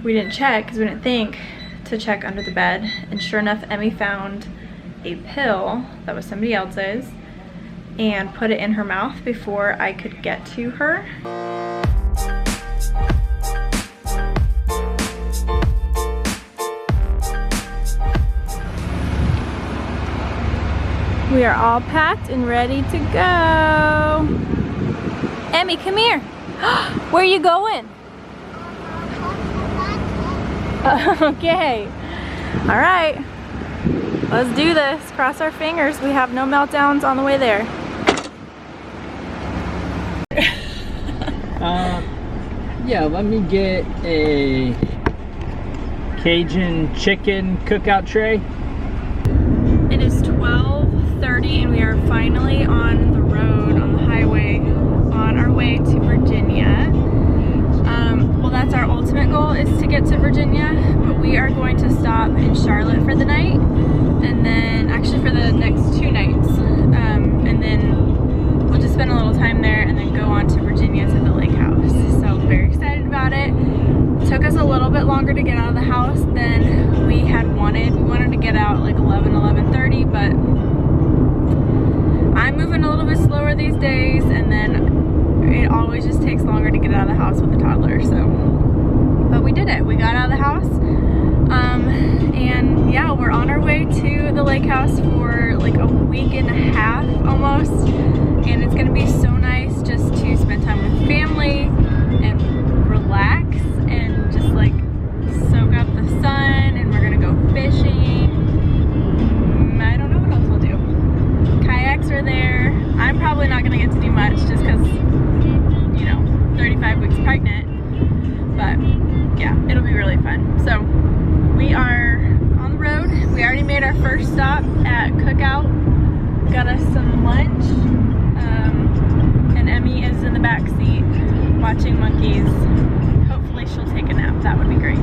we didn't check because we didn't think to check under the bed, and sure enough, Emmy found a pill that was somebody else's and put it in her mouth before I could get to her. We are all packed and ready to go. Emmy, come here. Where are you going? Okay. All right. Let's do this. Cross our fingers. We have no meltdowns on the way there. Yeah, let me get a Cajun chicken cookout tray. It is 12:30 and we are finally on the road, on the highway, on our way to Virginia. Well, that's our ultimate goal, is to get to Virginia, but we are going to stop in Charlotte for the night, and then actually for the next 2 nights, and then we'll just spend a little time there and then go on to Virginia to the lake house. So very excited about it. It took us a little bit longer to get out of the house than we had wanted. We wanted to get out like 11:30, but I'm moving a little bit slower these days, and then it always just takes longer to get out of the house with the toddler. So, but we did it. We got out of the house, and yeah, we're on our way to the lake house for like a week and a half almost, and it's gonna be so nice just to spend time with family and relax and just like soak up the sun. And we're gonna go fishing. I don't know what else we'll do. Kayaks are there. I'm probably not gonna get to do much just because, you know, 35 weeks pregnant, but yeah, it'll be really fun. So we are on the road. We already made our first stop at Cookout, got us some lunch, and Emmy is in the back seat watching monkeys. Hopefully she'll take a nap. That would be great.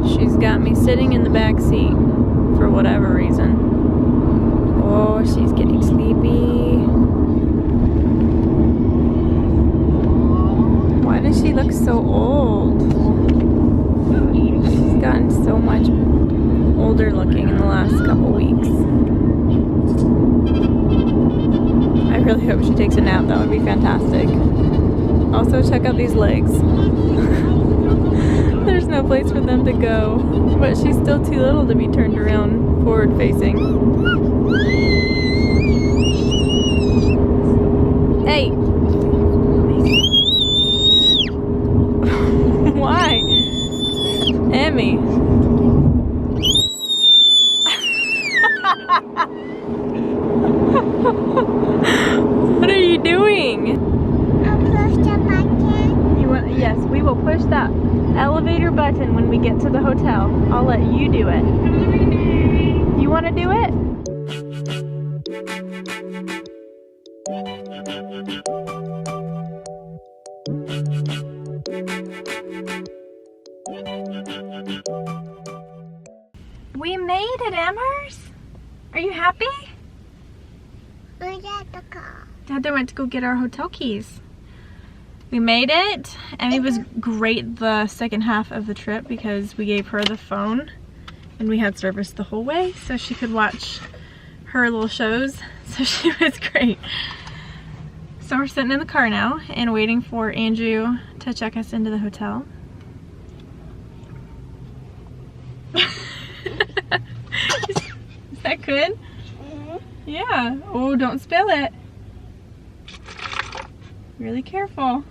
She's got me sitting in the back seat for whatever reason. Oh, she's getting sleepy. Why does she look so old? She's gotten so much older looking in the last couple weeks. I really hope she takes a nap. That would be fantastic. Also, check out these legs. There's no place for them to go, but she's still too little to be turned around forward facing. Hey! Why? Emmy. What are you doing? I'll push the button. You want? Yes, we will push that elevator button when we get to the hotel. I'll let you do it. You want to do it? We made it, Emmers. Are you happy? Where's the car? Dad went to go get our hotel keys. We made it, and it was great the second half of the trip because we gave her the phone and we had service the whole way so she could watch her little shows. So she was great. So we're sitting in the car now and waiting for Andrew to check us into the hotel. Is that good? Mm-hmm. Yeah. Oh, don't spill it. Really careful.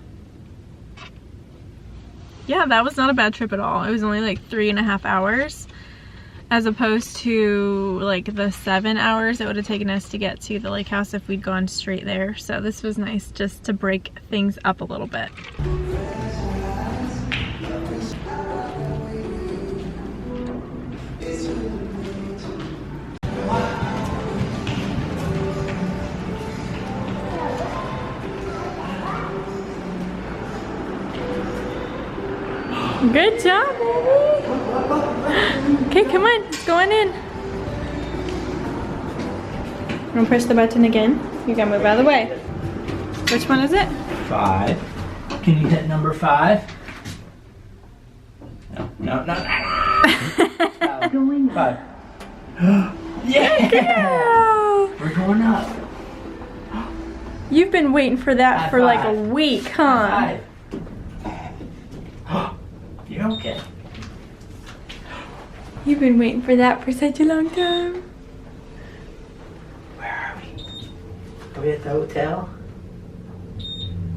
Yeah, that was not a bad trip at all. It was only like 3.5 hours as opposed to like the 7 hours it would have taken us to get to the lake house if we'd gone straight there. So this was nice just to break things up a little bit. Good job, baby. Okay, come on, it's going in. I'm gonna press the button again. You gotta move out of the way. Which one is it? 5. Can you hit number 5? No. Going 5. Yeah! We're going up. You've been waiting for that High for like a five. week, huh? 5. You're okay. You've been waiting for that for such a long time. Where are we? Are we at the hotel?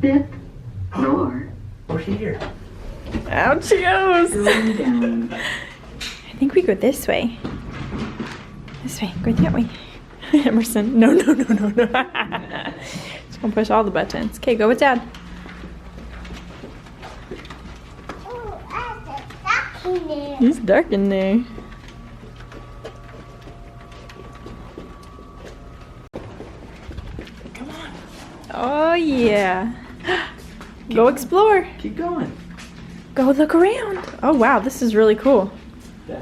5th floor. We're here. Out she goes. Going down. I think we go this way. This way. Go that way. Emerson. No. Just gonna push all the buttons. Okay, go with Dad. Oh, that's a duck in there. It's dark in there. Come on. Oh yeah. Go explore. Keep going. Go look around. Oh wow, this is really cool. Yeah.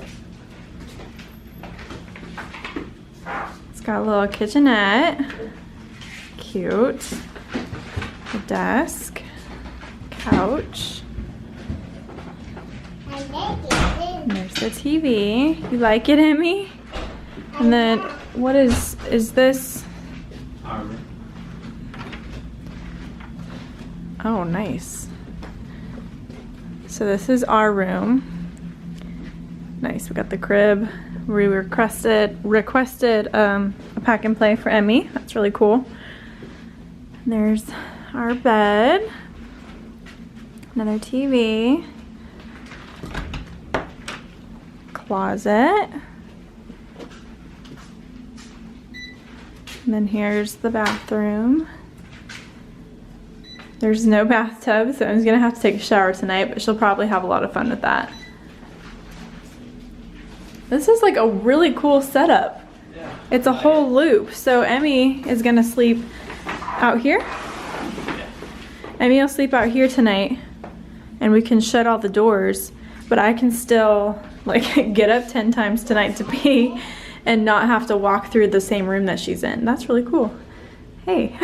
It's got a little kitchenette. Cute. A desk. Couch. I like it. And there's the TV. You like it, Emmy? And then what is this? Armor. Oh, nice. So this is our room. Nice. We got the crib. We requested a pack and play for Emmy. That's really cool. And there's our bed. Another TV. Closet. And then here's the bathroom. There's no bathtub, so Em's gonna have to take a shower tonight, but she'll probably have a lot of fun with that. This is like a really cool setup. Yeah. It's a whole loop. So Emmy is gonna sleep out here. Emmy will sleep out here tonight, and we can shut all the doors, but I can still like get up 10 times tonight to pee and not have to walk through the same room that she's in. That's really cool. Hey.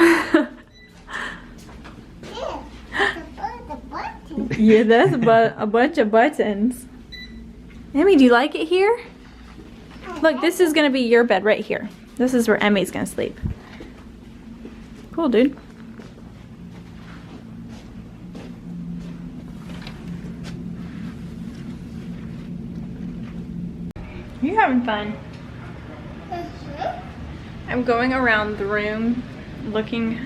Yeah, that's a bunch of buttons. Emmy, do you like it here? Look, this is gonna be your bed right here. This is where Emmy's gonna sleep. Cool, dude. You having fun? I'm going around the room looking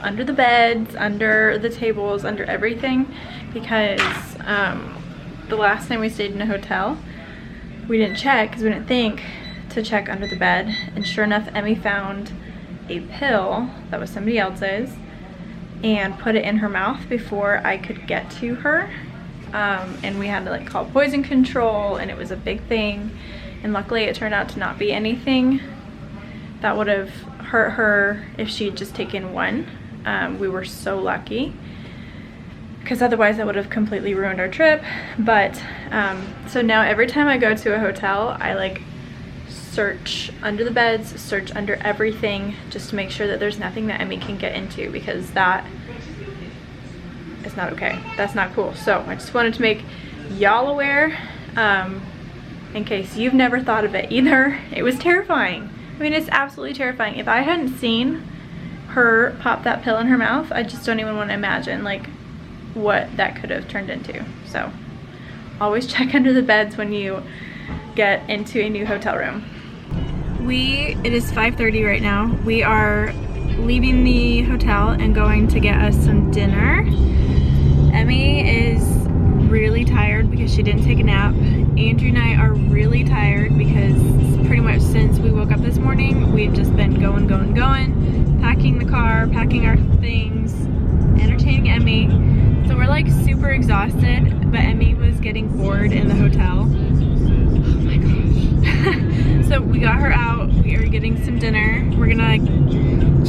under the beds, under the tables, under everything, because the last time we stayed in a hotel, we didn't check because we didn't think to check under the bed, and sure enough, Emmy found a pill that was somebody else's and put it in her mouth before I could get to her, and we had to like call poison control, and it was a big thing, and luckily it turned out to not be anything that would have hurt her if she had just taken one. We were so lucky, because otherwise that would have completely ruined our trip. But so now every time I go to a hotel, I like search under the beds, search under everything, just to make sure that there's nothing that Emmy can get into, because that is not okay. That's not cool. So I just wanted to make y'all aware, in case you've never thought of it either. It was terrifying. I mean, it's absolutely terrifying. If I hadn't seen her pop that pill in her mouth, I just don't even want to imagine like what that could have turned into. So always check under the beds when you get into a new hotel room. It is 5:30 right now. We are leaving the hotel and going to get us some dinner. Emmy is really tired because she didn't take a nap. Andrew and I are really tired because pretty much since we woke up this morning, we've just been going, packing the car, packing our things, entertaining Emmy. So we're like super exhausted, but Emmy was getting bored in the hotel. Oh my gosh. So we got her out. We are getting some dinner. We're gonna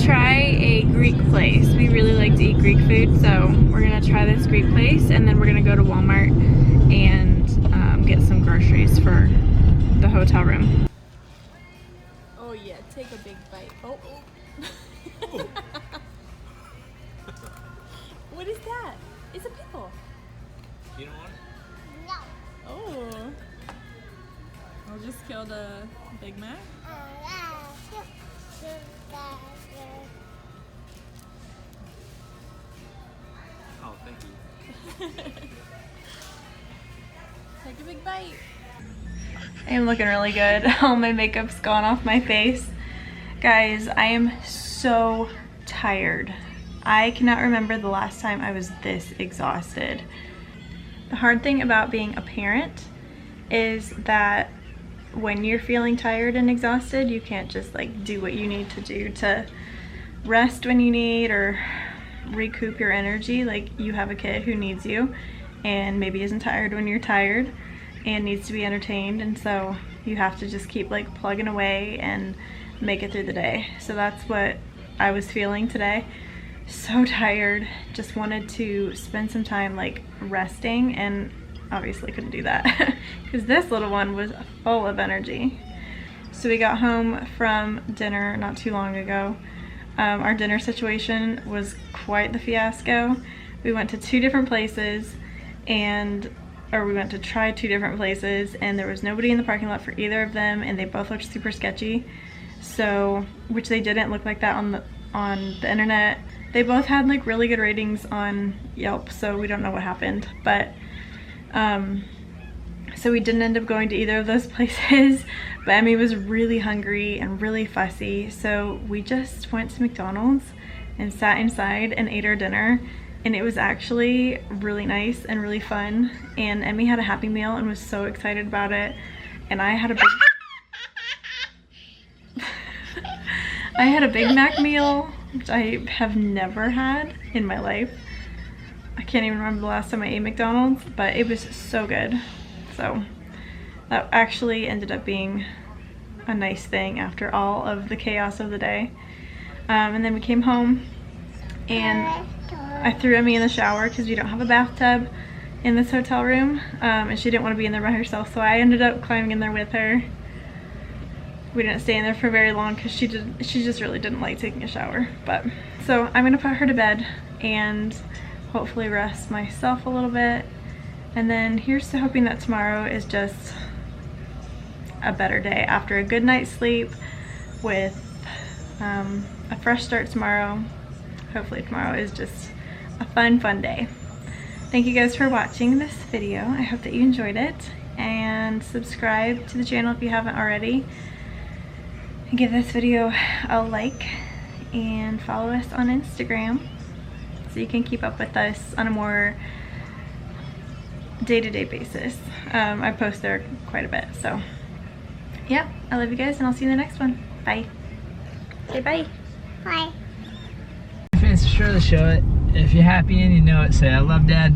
try a Greek place. We really like to eat Greek food, so we're gonna try this Greek place, and then we're gonna go to Walmart and get some groceries for the hotel room. Oh yeah, take a big bite. Oh. What is that? It's a pickle. You don't want it? No. Oh. I'll just kill the Big Mac. Oh, thank you. Take a big bite. I am looking really good. All my makeup's gone off my face. Guys, I am so tired. I cannot remember the last time I was this exhausted. The hard thing about being a parent is that when you're feeling tired and exhausted, you can't just like do what you need to do to rest when you need or recoup your energy. Like, you have a kid who needs you and maybe isn't tired when you're tired and needs to be entertained, and so you have to just keep like plugging away and make it through the day. So that's what I was feeling today. So tired, just wanted to spend some time like resting, and obviously couldn't do that because this little one was full of energy. So we got home from dinner not too long ago. Our dinner situation was quite the fiasco. We went to two different places we went to try two different places, and there was nobody in the parking lot for either of them, and they both looked super sketchy. So, which they didn't look like that on the internet. They both had like really good ratings on Yelp, so we don't know what happened. But so we didn't end up going to either of those places. But Emmy was really hungry and really fussy, so we just went to McDonald's and sat inside and ate our dinner. And it was actually really nice and really fun. And Emmy had a Happy Meal and was so excited about it. And I had a Big Mac meal, which I have never had in my life. I can't even remember the last time I ate McDonald's, but it was so good. So that actually ended up being a nice thing after all of the chaos of the day. And then we came home and I threw Emmy in the shower because we don't have a bathtub in this hotel room, and she didn't want to be in there by herself, so I ended up climbing in there with her. We didn't stay in there for very long because she just really didn't like taking a shower. But so I'm gonna put her to bed and hopefully rest myself a little bit, and then here's to hoping that tomorrow is just a better day after a good night's sleep with a fresh start tomorrow. Hopefully tomorrow is just a fun day. Thank you guys for watching this video. I hope that you enjoyed it, and subscribe to the channel if you haven't already. And give this video a like, and follow us on Instagram so you can keep up with us on a more day-to-day basis. I post there quite a bit, so yeah, I love you guys, and I'll see you in the next one. Bye. Say bye. Bye. It's sure to show it. If you're happy and you know it, say I love Dad.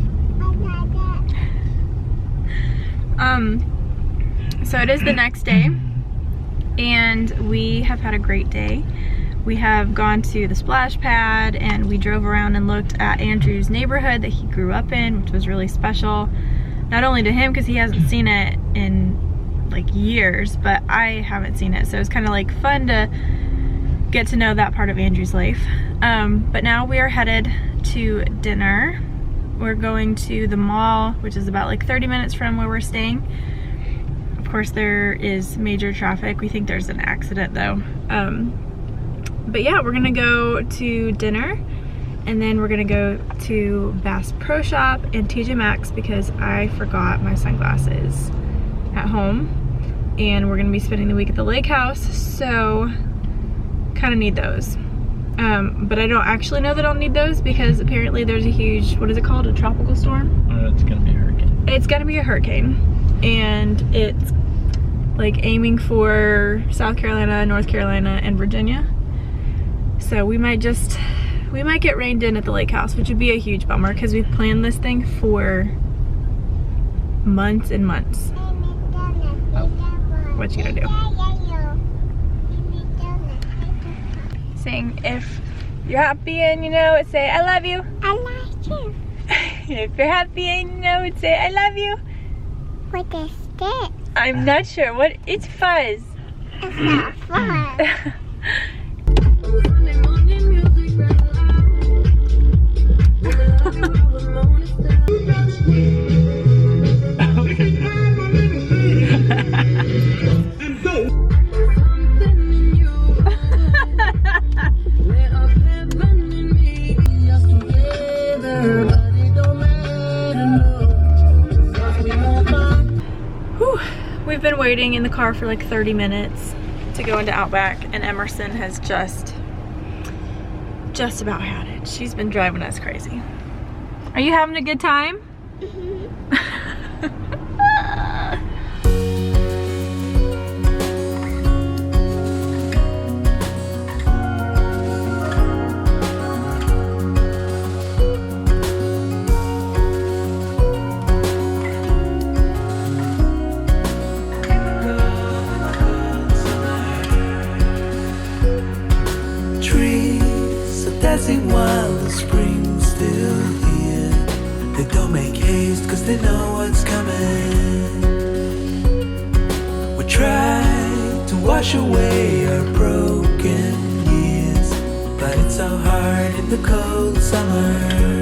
So it is the next day, and we have had a great day. We have gone to the splash pad, and we drove around and looked at Andrew's neighborhood that he grew up in, which was really special. Not only to him because he hasn't seen it in like years, but I haven't seen it, so it's kind of like fun to get to know that part of Andrew's life. But now we are headed to dinner. We're going to the mall, which is about like 30 minutes from where we're staying. Of course, there is major traffic. We think there's an accident though. But yeah, we're gonna go to dinner, and then we're gonna go to Bass Pro Shop and TJ Maxx because I forgot my sunglasses at home, and we're gonna be spending the week at the lake house, so kind of need those. But I don't actually know that I'll need those because apparently there's a huge, what is it called, a tropical storm? It's gonna be a hurricane. It's gonna be a hurricane, and it's like aiming for South Carolina, North Carolina, and Virginia. So we might get rained in at the lake house, which would be a huge bummer because we've planned this thing for months and months. What you gonna do? Sing, if you're happy and you know it, say I love you. I like you. If you're happy and you know it, say I love you. What is this? I'm not sure. What? It's fuzz. It's not fun. waiting in the car for like 30 minutes to go into Outback, and Emerson has just about had it. She's been driving us crazy. Are you having a good time? Dancing while the spring's still here. They don't make haste cause they know what's coming. We try to wash away our broken years, but it's so hard in the cold summer.